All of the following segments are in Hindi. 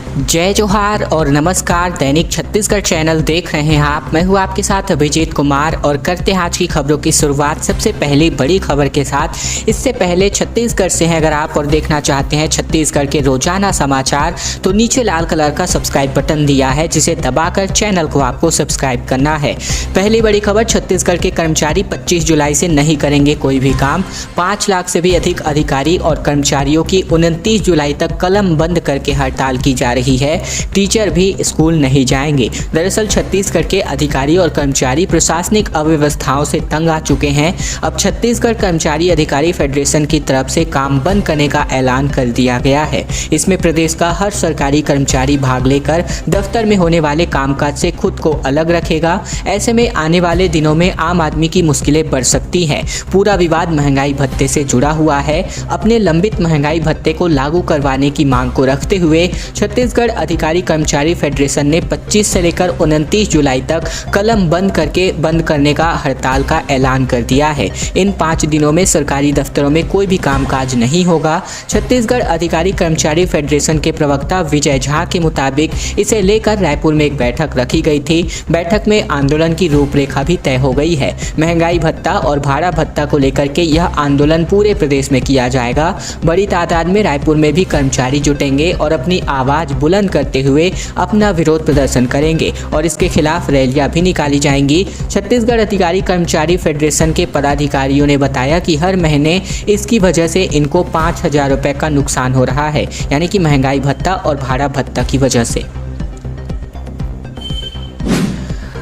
जय जोहार और नमस्कार। दैनिक छत्तीसगढ़ चैनल देख रहे हैं आप। मैं हूं आपके साथ अभिजीत कुमार और करते हैं आज की खबरों की शुरुआत सबसे पहली बड़ी खबर के साथ। इससे पहले छत्तीसगढ़ से हैं अगर आप और देखना चाहते हैं छत्तीसगढ़ के रोजाना समाचार तो नीचे लाल कलर का सब्सक्राइब बटन दिया है जिसे दबाकर चैनल को आपको सब्सक्राइब करना है। पहली बड़ी खबर, छत्तीसगढ़ के कर्मचारी 25 जुलाई से नहीं करेंगे कोई भी काम। 5 लाख से भी अधिक अधिकारी और कर्मचारियों की 29 जुलाई तक कलम बंद करके हड़ताल की जा रही है। टीचर भी स्कूल नहीं जाएंगे। दरअसल छत्तीसगढ़ के अधिकारी और कर्मचारी प्रशासनिक अव्यवस्थाओं से तंग आ चुके हैं। अब छत्तीसगढ़ कर्मचारी अधिकारी फेडरेशन की तरफ से काम बंद करने का ऐलान कर दिया गया है। इसमें प्रदेश का हर सरकारी कर्मचारी भाग लेकर दफ्तर में होने वाले कामकाज से खुद को अलग रखेगा। ऐसे में आने वाले दिनों में आम आदमी की मुश्किलें बढ़ सकती हैं। पूरा विवाद महंगाई भत्ते से जुड़ा हुआ है। अपने लंबित महंगाई भत्ते को लागू करवाने की मांग को रखते हुए छत्तीसगढ़ अधिकारी कर्मचारी फेडरेशन ने 25 से लेकर 29 जुलाई तक कलम बंद करने का हड़ताल का ऐलान कर दिया है। इन 5 दिनों में सरकारी दफ्तरों में कोई भी कामकाज नहीं होगा। छत्तीसगढ़ अधिकारी कर्मचारी फेडरेशन के प्रवक्ता विजय झा के मुताबिक इसे लेकर रायपुर में एक बैठक रखी गई थी। बैठक में आंदोलन की रूपरेखा भी तय हो गई है। महंगाई भत्ता और भाड़ा भत्ता को लेकर के यह आंदोलन पूरे प्रदेश में किया जाएगा। बड़ी तादाद में रायपुर में भी कर्मचारी जुटेंगे और अपनी आवाज बुलंद करते हुए अपना विरोध प्रदर्शन करेंगे और इसके खिलाफ रैलियां भी निकाली जाएंगी। छत्तीसगढ़ अधिकारी कर्मचारी फेडरेशन के पदाधिकारियों ने बताया कि हर महीने इसकी वजह से इनको 5,000 रुपए का नुकसान हो रहा है, यानी कि महंगाई भत्ता और भाड़ा भत्ता की वजह से।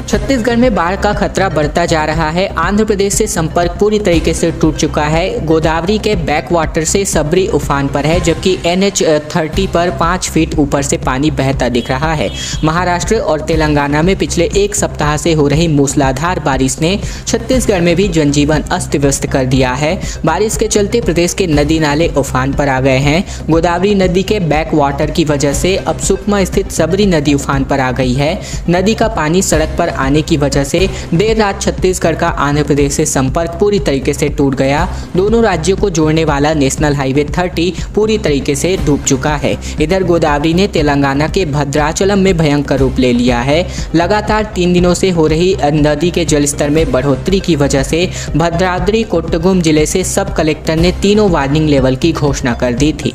छत्तीसगढ़ में बाढ़ का खतरा बढ़ता जा रहा है। आंध्र प्रदेश से संपर्क पूरी तरीके से टूट चुका है। गोदावरी के बैक वाटर से सबरी उफान पर है, जबकि NH 30 पर 5 फीट ऊपर से पानी बहता दिख रहा है। महाराष्ट्र और तेलंगाना में पिछले एक सप्ताह से हो रही मूसलाधार बारिश ने छत्तीसगढ़ में भी जनजीवन अस्त व्यस्त कर दिया है। बारिश के चलते प्रदेश के नदी नाले उफान पर आ गए हैं। गोदावरी नदी के बैक वाटर की वजह से अब सुकमा स्थित सबरी नदी उफान पर आ गई है। नदी का पानी सड़क पर आने की वजह से देर रात छत्तीसगढ़ का आंध्र प्रदेश से संपर्क पूरी तरीके से टूट गया। दोनों राज्यों को जोड़ने वाला नेशनल हाईवे 30 पूरी तरीके से डूब चुका है। इधर गोदावरी ने तेलंगाना के भद्राचलम में भयंकर रूप ले लिया है। लगातार 3 दिनों से हो रही नदी के जलस्तर में बढ़ोतरी की वजह से भद्राद्री कोट्टगुम जिले से सब कलेक्टर ने तीनों वार्निंग लेवल की घोषणा कर दी थी।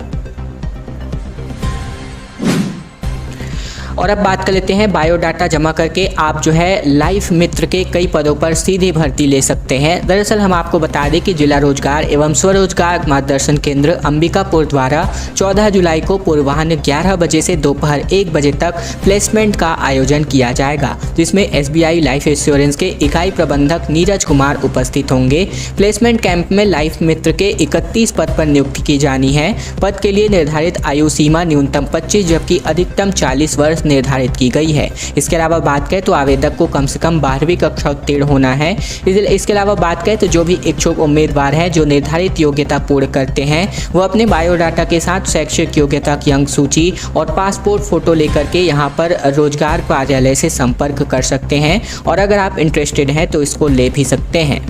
और अब बात कर लेते हैं बायोडाटा जमा करके आप जो है लाइफ मित्र के कई पदों पर सीधे भर्ती ले सकते हैं। दरअसल हम आपको बता दें कि जिला रोजगार एवं स्वरोजगार मार्गदर्शन केंद्र अंबिकापुर द्वारा 14 जुलाई को पूर्वाह्न 11 बजे से दोपहर 1 बजे तक प्लेसमेंट का आयोजन किया जाएगा, जिसमें SBI लाइफ इंश्योरेंस के इकाई प्रबंधक नीरज कुमार उपस्थित होंगे। प्लेसमेंट कैंप में लाइफ मित्र के 31 पद पर नियुक्ति की जानी है। पद के लिए निर्धारित आयु सीमा न्यूनतम 25 जबकि अधिकतम 40 वर्ष निर्धारित की गई है। इसके अलावा बात करें तो आवेदक को कम से कम 12वीं कक्षा उत्तीर्ण होना है। इसके अलावा बात करें तो जो भी इच्छुक उम्मीदवार हैं जो निर्धारित योग्यता पूर्ण करते हैं वो अपने बायोडाटा के साथ शैक्षिक योग्यता की अंक सूची और पासपोर्ट फोटो लेकर के यहाँ पर रोजगार कार्यालय से संपर्क कर सकते हैं और अगर आप इंटरेस्टेड हैं तो इसको ले भी सकते हैं।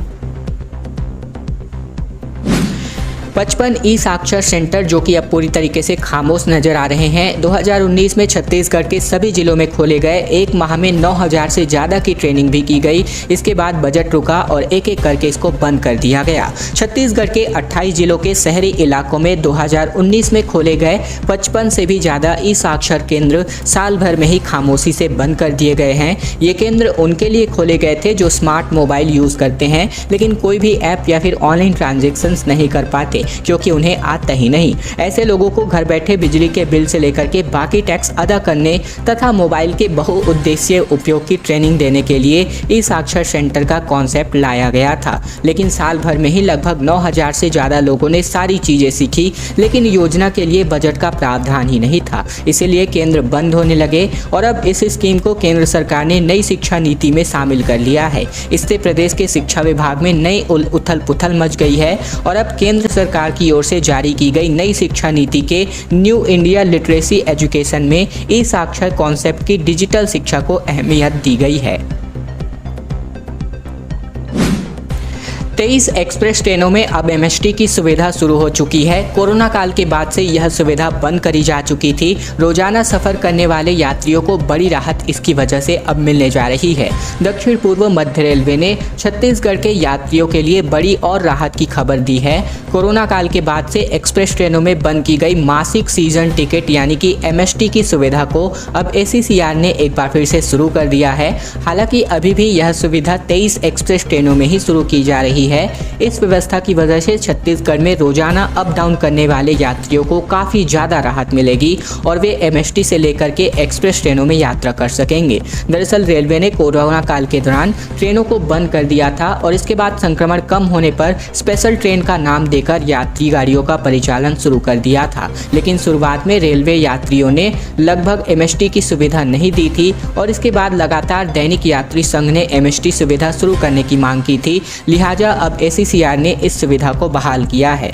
55 ई साक्षर सेंटर जो कि अब पूरी तरीके से खामोश नजर आ रहे हैं। 2019 में छत्तीसगढ़ के सभी जिलों में खोले गए। एक माह में 9,000 से ज़्यादा की ट्रेनिंग भी की गई। इसके बाद बजट रुका और एक एक करके इसको बंद कर दिया गया। छत्तीसगढ़ के 28 जिलों के शहरी इलाकों में 2019 में खोले गए 55 से भी ज़्यादा ई साक्षर केंद्र साल भर में ही खामोशी से बंद कर दिए गए हैं। ये केंद्र उनके लिए खोले गए थे जो स्मार्ट मोबाइल यूज़ करते हैं लेकिन कोई भी ऐप या फिर ऑनलाइन ट्रांजेक्शन्स नहीं कर पाते क्योंकि उन्हें आता ही नहीं। ऐसे लोगों को घर बैठे बिजली के बिल से लेकर के बाकी टैक्स अदा करने तथा मोबाइल के बहुउद्देशीय उपयोग की ट्रेनिंग देने के लिए ई साक्षर सेंटर का कॉन्सेप्ट लाया गया था। लेकिन साल भर में ही लगभग 9,000 से ज़्यादा लोगों ने सारी चीज़ें सीखी, लेकिन योजना के लिए बजट का प्रावधान ही नहीं था। इसीलिए केंद्र बंद होने लगे और अब इस स्कीम को केंद्र सरकार ने नई शिक्षा नीति में शामिल कर लिया है। इससे प्रदेश के शिक्षा विभाग में नई उथल पुथल मच गई है और अब केंद्र सरकार की ओर से जारी की गई नई शिक्षा नीति के न्यू इंडिया लिटरेसी एजुकेशन में ई साक्षर कॉन्सेप्ट की डिजिटल शिक्षा को अहमियत दी गई है। 23 एक्सप्रेस ट्रेनों में अब एमएसटी की सुविधा शुरू हो चुकी है। कोरोना काल के बाद से यह सुविधा बंद करी जा चुकी थी। रोजाना सफर करने वाले यात्रियों को बड़ी राहत इसकी वजह से अब मिलने जा रही है। दक्षिण पूर्व मध्य रेलवे ने छत्तीसगढ़ के यात्रियों के लिए बड़ी और राहत की खबर दी है। कोरोना काल के बाद से एक्सप्रेस ट्रेनों में बंद की गई मासिक सीजन टिकट यानी कि एमएसटी की सुविधा को अब एसीसीआर ने एक बार फिर से शुरू कर दिया है। हालांकि अभी भी यह सुविधा 23 एक्सप्रेस ट्रेनों में ही शुरू की जा रही है। इस व्यवस्था की वजह से छत्तीसगढ़ में रोजाना अप डाउन करने वाले यात्रियों को काफ़ी ज़्यादा राहत मिलेगी और वे एमएसटी से लेकर के एक्सप्रेस ट्रेनों में यात्रा कर सकेंगे। दरअसल रेलवे ने कोरोना काल के दौरान ट्रेनों को बंद कर दिया था और इसके बाद संक्रमण कम होने पर स्पेशल ट्रेन का नाम देकर यात्री गाड़ियों का परिचालन शुरू कर दिया था। लेकिन शुरुआत में रेलवे यात्रियों ने लगभग एमएसटी की सुविधा नहीं दी थी और इसके बाद लगातार दैनिक यात्री संघ ने एमएसटी सुविधा शुरू करने की मांग की थी। लिहाजा अब एसीसीआर ने इस सुविधा को बहाल किया है।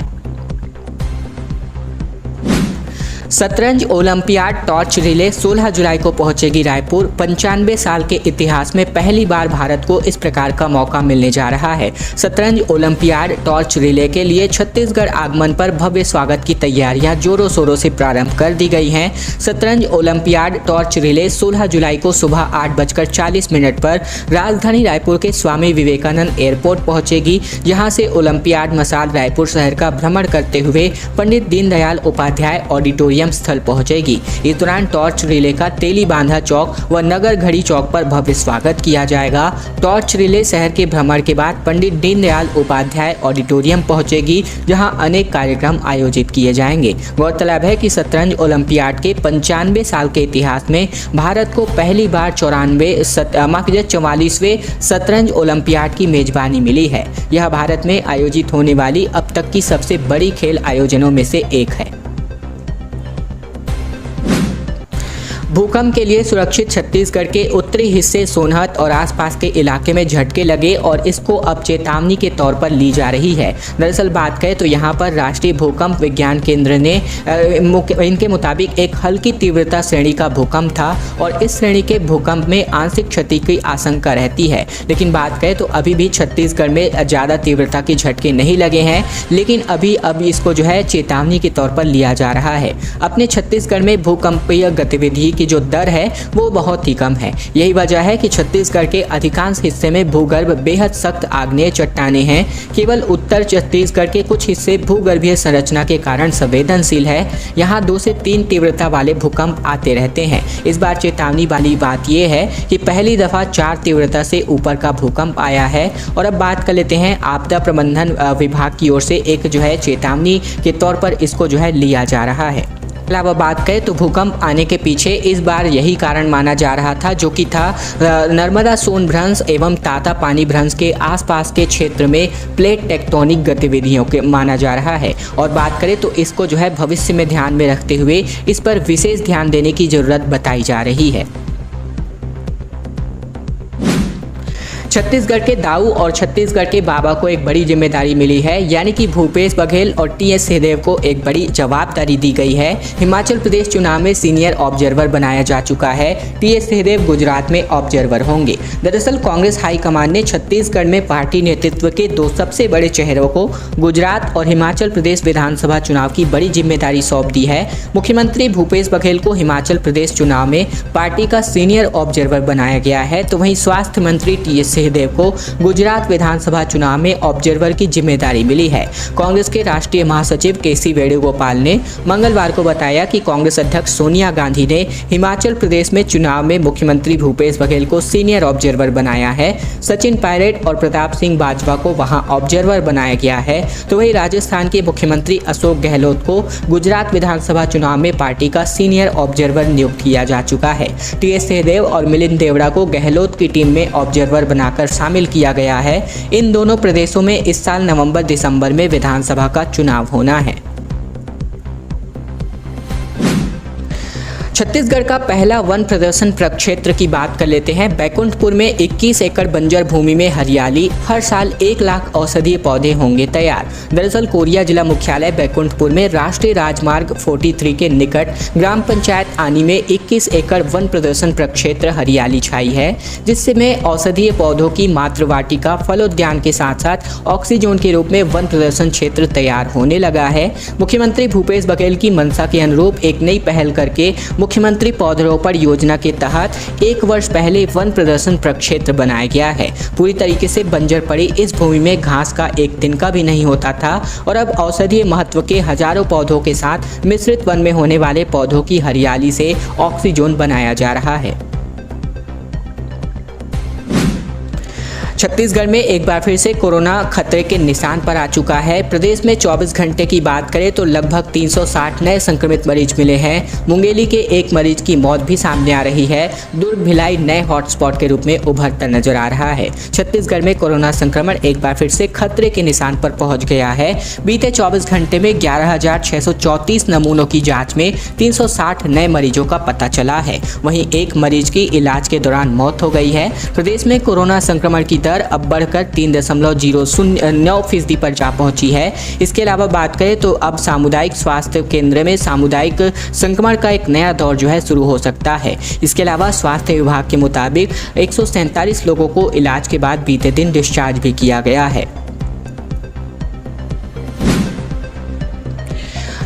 शतरंज ओलंपियाड टॉर्च रिले 16 जुलाई को पहुंचेगी रायपुर। 95 साल के इतिहास में पहली बार भारत को इस प्रकार का मौका मिलने जा रहा है। शतरंज ओलंपियाड टॉर्च रिले के लिए छत्तीसगढ़ आगमन पर भव्य स्वागत की तैयारियां जोरों शोरों से प्रारंभ कर दी गई हैं। शतरंज ओलंपियाड टॉर्च रिले 16 जुलाई को सुबह 8:40 पर राजधानी रायपुर के स्वामी विवेकानंद एयरपोर्ट पहुंचेगी। यहां से ओलंपियाड मसाल रायपुर शहर का भ्रमण करते हुए पंडित दीनदयाल उपाध्याय ऑडिटोरियम स्थल पहुंचेगी। इस दौरान टॉर्च रिले का तेली बांधा चौक व नगर घड़ी चौक पर भव्य स्वागत किया जाएगा। टॉर्च रिले शहर के भ्रमण के बाद पंडित दीनदयाल उपाध्याय ऑडिटोरियम पहुंचेगी, जहां अनेक कार्यक्रम आयोजित किए जाएंगे। गौरतलब है कि शतरंज ओलंपियाड के 95 साल के इतिहास में भारत को पहली बार 44वें शतरंज ओलंपियाड की मेजबानी मिली है। यह भारत में आयोजित होने वाली अब तक की सबसे बड़ी खेल आयोजनों में से एक है। भूकंप के लिए सुरक्षित छत्तीसगढ़ के उत्तरी हिस्से सोनहत और आसपास के इलाके में झटके लगे और इसको अब चेतावनी के तौर पर ली जा रही है। दरअसल बात करें तो यहाँ पर राष्ट्रीय भूकंप विज्ञान केंद्र ने इनके मुताबिक एक हल्की तीव्रता श्रेणी का भूकंप था और इस श्रेणी के भूकंप में आंशिक क्षति की आशंका रहती है। लेकिन बात करें तो अभी भी छत्तीसगढ़ में ज़्यादा तीव्रता के झटके नहीं लगे हैं, लेकिन अब इसको जो है चेतावनी के तौर पर लिया जा रहा है। अपने छत्तीसगढ़ में भूकंपीय गतिविधि की जो दर है वो बहुत ही कम है। यही वजह है कि छत्तीसगढ़ के अधिकांश हिस्से में भूगर्भ बेहद सख्त आग्नेय चट्टानें हैं। केवल उत्तर छत्तीसगढ़ के कुछ हिस्से भूगर्भीय संरचना के कारण संवेदनशील है। यहाँ 2 से 3 तीव्रता वाले भूकंप आते रहते हैं। इस बार चेतावनी वाली बात यह है कि पहली दफा 4 तीव्रता से ऊपर का भूकंप आया है। और अब बात कर लेते हैं आपदा प्रबंधन विभाग की ओर से एक जो है चेतावनी के तौर पर इसको जो है लिया जा रहा है। अलावा बात करें तो भूकंप आने के पीछे इस बार यही कारण माना जा रहा था, जो कि था नर्मदा सोन भ्रंश एवं ताता पानी भ्रंश के आसपास के क्षेत्र में प्लेट टेक्टोनिक गतिविधियों के माना जा रहा है। और बात करें तो इसको जो है भविष्य में ध्यान में रखते हुए इस पर विशेष ध्यान देने की जरूरत बताई जा रही है। छत्तीसगढ़ के दाऊ और छत्तीसगढ़ के बाबा को एक बड़ी जिम्मेदारी मिली है, यानी कि भूपेश बघेल और टीएस सिंहदेव को एक बड़ी जवाबदारी दी गई है। हिमाचल प्रदेश चुनाव में सीनियर ऑब्जर्वर बनाया जा चुका है। टीएस सिंहदेव गुजरात में ऑब्जर्वर होंगे। दरअसल कांग्रेस हाईकमान ने छत्तीसगढ़ में पार्टी नेतृत्व के 2 सबसे बड़े चेहरों को गुजरात और हिमाचल प्रदेश विधानसभा चुनाव की बड़ी जिम्मेदारी सौंप दी है। मुख्यमंत्री भूपेश बघेल को हिमाचल प्रदेश चुनाव में पार्टी का सीनियर ऑब्जर्वर बनाया गया है, तो वहीं स्वास्थ्य मंत्री टीएस सिंहदेव को गुजरात विधानसभा चुनाव में ऑब्जर्वर की जिम्मेदारी मिली है। कांग्रेस के राष्ट्रीय महासचिव केसी वेणुगोपाल ने मंगलवार को बताया कि कांग्रेस अध्यक्ष सोनिया गांधी ने हिमाचल प्रदेश में चुनाव में मुख्यमंत्री भूपेश बघेल को सीनियर ऑब्जर्वर बनाया है। सचिन पायलट और प्रताप सिंह बाजवा को वहां ऑब्जर्वर बनाया गया है, तो वहीं राजस्थान के मुख्यमंत्री अशोक गहलोत को गुजरात विधानसभा चुनाव में पार्टी का सीनियर ऑब्जर्वर नियुक्त किया जा चुका है। टीएस सिंहदेव और मिलिंद देवड़ा को गहलोत की टीम में ऑब्जर्वर बनाकर शामिल किया गया है। इन दोनों प्रदेशों में इस साल नवंबर-दिसंबर में विधानसभा का चुनाव होना है। छत्तीसगढ़ का पहला वन प्रदर्शन प्रक्षेत्र की बात कर लेते हैं। बैकुंठपुर में 21 एकड़ बंजर भूमि में हरियाली, हर साल 1 लाख औषधीय पौधे होंगे तैयार। दरअसल कोरिया जिला मुख्यालय बैकुंठपुर में राष्ट्रीय राजमार्ग 43 के निकट ग्राम पंचायत आनी में 21 एकड़ वन प्रदर्शन प्रक्षेत्र हरियाली छाई है, जिसमें औषधीय पौधों की मातृ वाटिका, फलोद्यान के साथ साथ ऑक्सीजोन के रूप में वन प्रदर्शन क्षेत्र तैयार होने लगा है। मुख्यमंत्री भूपेश बघेल की मंशा के अनुरूप एक नई पहल करके मुख्यमंत्री पौधरोपण योजना के तहत 1 वर्ष पहले वन प्रदर्शन प्रक्षेत्र बनाया गया है। पूरी तरीके से बंजर पड़ी इस भूमि में घास का एक तिनका भी नहीं होता था और अब औषधीय महत्व के हजारों पौधों के साथ मिश्रित वन में होने वाले पौधों की हरियाली से ऑक्सीजोन बनाया जा रहा है। छत्तीसगढ़ में एक बार फिर से कोरोना खतरे के निशान पर आ चुका है। प्रदेश में 24 घंटे की बात करें तो लगभग 360 नए संक्रमित मरीज मिले हैं। मुंगेली के एक मरीज की मौत भी सामने आ रही है। दुर्ग भिलाई नए हॉटस्पॉट के रूप में उभरता नजर आ रहा है। छत्तीसगढ़ में कोरोना संक्रमण एक बार फिर से खतरे के निशान पर पहुंच गया है। बीते 24 घंटे में 11,634 नमूनों की जाँच में 360 नए मरीजों का पता चला है। वहीं एक मरीज की इलाज के दौरान मौत हो गई है। प्रदेश में कोरोना संक्रमण की दर अब बढ़कर 3.09% पर जा पहुंची है। इसके अलावा बात करें तो अब सामुदायिक स्वास्थ्य केंद्र में सामुदायिक संक्रमण का एक नया दौर जो है शुरू हो सकता है। इसके अलावा स्वास्थ्य विभाग के मुताबिक 147 लोगों को इलाज के बाद बीते दिन डिस्चार्ज भी किया गया है।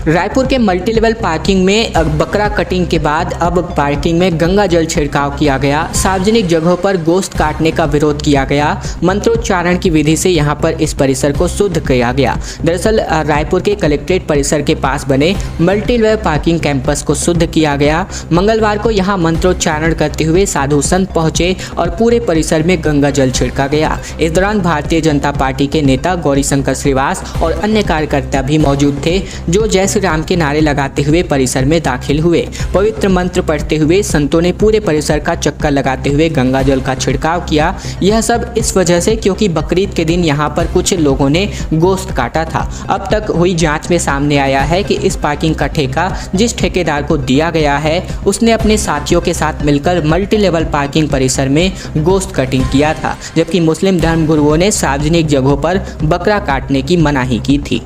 रायपुर के मल्टी लेवल पार्किंग में बकरा कटिंग के बाद अब पार्किंग में गंगा जल छिड़काव किया गया। सार्वजनिक जगहों पर गोश्त काटने का विरोध किया गया। मंत्रोच्चारण की विधि से यहां पर इस परिसर को शुद्ध किया गया। दरअसल रायपुर के कलेक्ट्रेट परिसर के पास बने मल्टी लेवल पार्किंग कैंपस को शुद्ध किया गया। मंगलवार को यहां मंत्रोच्चारण करते हुए साधु संत पहुंचे और पूरे परिसर में गंगा जल छिड़का गया। इस दौरान भारतीय जनता पार्टी के नेता गौरीशंकर श्रीवास और अन्य कार्यकर्ता भी मौजूद थे, जो जय राम के नारे लगाते हुए परिसर में दाखिल हुए। पवित्र मंत्र पढ़ते हुए संतों ने पूरे परिसर का चक्कर लगाते हुए गंगा जल का छिड़काव किया। यह सब इस वजह से क्योंकि बकरीद के दिन यहां पर कुछ लोगों ने गोश्त काटा था। अब तक हुई जांच में सामने आया है कि इस पार्किंग का ठेका जिस ठेकेदार को दिया गया है, उसने अपने साथियों के साथ मिलकर मल्टी लेवल पार्किंग परिसर में गोश्त कटिंग किया था, जबकि मुस्लिम धर्मगुरुओं ने सार्वजनिक जगहों पर बकरा काटने की मनाही की थी।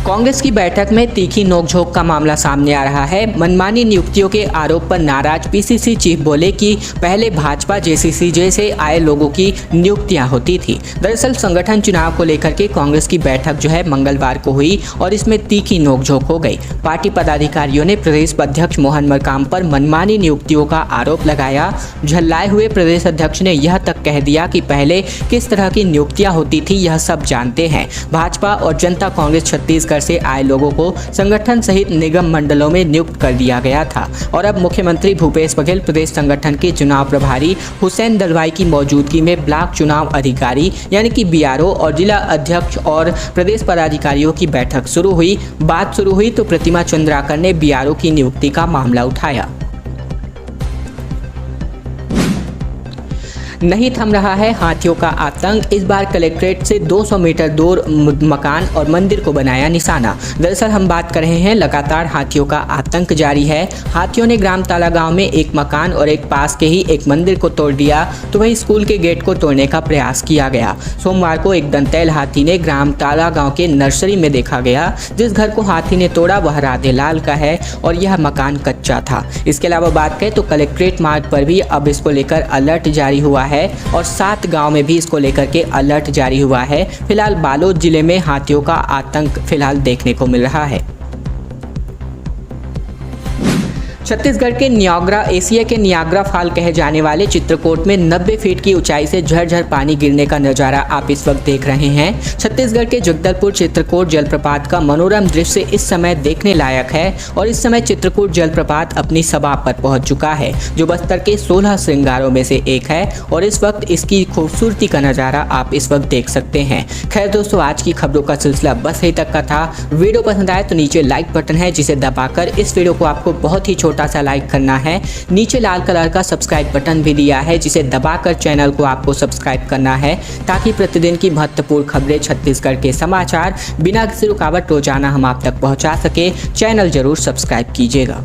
कांग्रेस की बैठक में तीखी नोकझोंक का मामला सामने आ रहा है। मनमानी नियुक्तियों के आरोप पर नाराज पीसीसी चीफ बोले कि पहले भाजपा जेसीसीजे से आए लोगों की नियुक्तियां होती थी। दरअसल संगठन चुनाव को लेकर के कांग्रेस की बैठक जो है मंगलवार को हुई और इसमें तीखी नोकझोंक हो गई। पार्टी पदाधिकारियों ने प्रदेश अध्यक्ष मोहन मरकाम पर मनमानी नियुक्तियों का आरोप लगाया। झल्लाए हुए प्रदेश अध्यक्ष ने यह तक कह दिया कि पहले किस तरह की नियुक्तियां होती थी यह सब जानते हैं। भाजपा और जनता कांग्रेस छत्तीसगढ़ से आए लोगों को संगठन सहित निगम मंडलों में नियुक्त कर दिया गया था और अब मुख्यमंत्री भूपेश बघेल प्रदेश संगठन के चुनाव प्रभारी हुसैन दलवाई की मौजूदगी में ब्लॉक चुनाव अधिकारी यानी कि बीआरओ और जिला अध्यक्ष और प्रदेश पदाधिकारियों की बैठक शुरू हुई। बात शुरू हुई तो प्रतिमा चंद्राकर ने बीआरओ की नियुक्ति का मामला उठाया। नहीं थम रहा है हाथियों का आतंक। इस बार कलेक्ट्रेट से 200 मीटर दूर मकान और मंदिर को बनाया निशाना। दरअसल हम बात कर रहे हैं, लगातार हाथियों का आतंक जारी है। हाथियों ने ग्राम ताला गांव में एक मकान और एक पास के ही एक मंदिर को तोड़ दिया तो वहीं स्कूल के गेट को तोड़ने का प्रयास किया गया। सोमवार को एक दंतैल हाथी ने ग्राम ताला गाँव के नर्सरी में देखा गया। जिस घर को हाथी ने तोड़ा वह राधे लाल का है और यह मकान कच्चा था। इसके अलावा बात करें तो कलेक्ट्रेट मार्ग पर भी अब इसको लेकर अलर्ट जारी हुआ है और 7 गांव में भी इसको लेकर के अलर्ट जारी हुआ है। फिलहाल बालोद जिले में हाथियों का आतंक फिलहाल देखने को मिल रहा है। छत्तीसगढ़ के नियाग्रा, एशिया के नियाग्रा फॉल कहे जाने वाले चित्रकूट में 90 फीट की ऊंचाई से झरझर पानी गिरने का नज़ारा आप इस वक्त देख रहे हैं। छत्तीसगढ़ के जगदलपुर चित्रकूट जलप्रपात का मनोरम दृश्य इस समय देखने लायक है और इस समय चित्रकूट जलप्रपात अपनी सभा पर पहुंच चुका है, जो बस्तर के 16 श्रृंगारों में से एक है और इस वक्त इसकी खूबसूरती का नज़ारा आप इस वक्त देख सकते हैं। खैर दोस्तों, आज की खबरों का सिलसिला बस यहीं तक का था। वीडियो पसंद आए तो नीचे लाइक बटन है जिसे दबाकर इस वीडियो को आपको बहुत ही छोटा सा लाइक करना है। नीचे लाल कलर का सब्सक्राइब बटन भी दिया है जिसे दबाकर चैनल को आपको सब्सक्राइब करना है ताकि प्रतिदिन की महत्वपूर्ण खबरें, छत्तीसगढ़ के समाचार बिना किसी रुकावट रोजाना हम आप तक पहुंचा सके। चैनल जरूर सब्सक्राइब कीजिएगा।